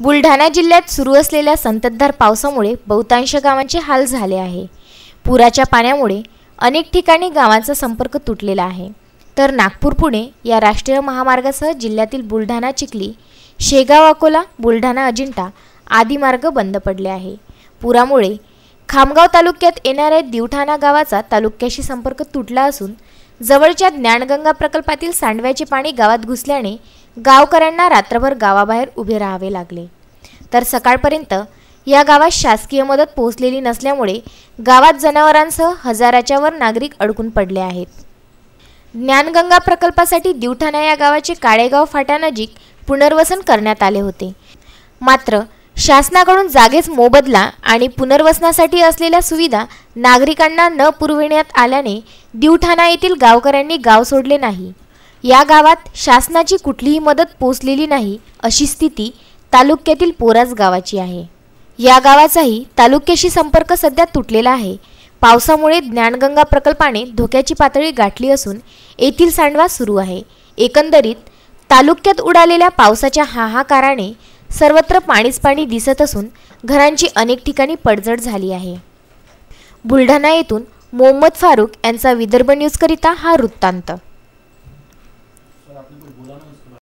बुलढाणा जिल्ह्यात सुरू असलेल्या संततधार पावसामुळे बहुतांश गावांचे हाल झाले आहे। पुराच्या पाण्यामुळे अनेक ठिकाणी गावांचा संपर्क तुटलेला आहे। तर नागपूर पुणे या राष्ट्रीय महामार्गासह जिल्ह्यातील बुलढाणा चिखली, शेगाव अकोला, बुलढाणा अजिंठा आदी मार्ग बंद पडले आहे। पुरामुळे खामगाव तालुक्यात येणाऱ्या दिवठाणा गावाचा तालुक्याशी संपर्क तुटला असून जवळच्या ज्ञानगंगा प्रकल्पातील सांडव्याचे पाणी गावात घुसल्याने गावकऱ्यांना रात्रभर गावाबाहेर उभे राहावे लागले। तर सकाळपर्यंत या गावात शासकीय मदत पोहोचलेली नसल्यामुळे गावात जनावरांसह हजाराच्या वर नागरिक अडकून पडले आहेत। ज्ञानगंगा प्रकल्पासाठी दिवठाणा या गावाचे काळेगाव फाट्यानजीक पुनर्वसन करण्यात आले होते। मात्र शासनाकडून जागेच मोबदला आणि पुनर्वसनासाठी असलेल्या सुविधा नागरिकांना न पुरविण्यात आल्याने दिवठाणा येथील गावकऱ्यांनी गाव सोडले नाही। या गावात शासनाची कुठलीही मदत पोहोचलेली नाही अशी स्थिती तालुक्यातील पोराज गावाची आहे। या गावाचाही तालुक्याशी संपर्क सध्या तुटलेला आहे। पावसामुळे ज्ञानगंगा प्रकल्पाने धोक्याची पातळी गाठली असून येथील सांडवा सुरू आहे। एकंदरीत तालुक्यात उडालेल्या पावसाच्या हाहाकाराने सर्वत्र पाणीच पाणी दिसत असून घरांची अनेक ठिकाणी पडझड झाली आहे। बुलढाणा येथून मोहम्मद फारूक यांचा विदर्भ न्यूज करिता हा वृत्तांत।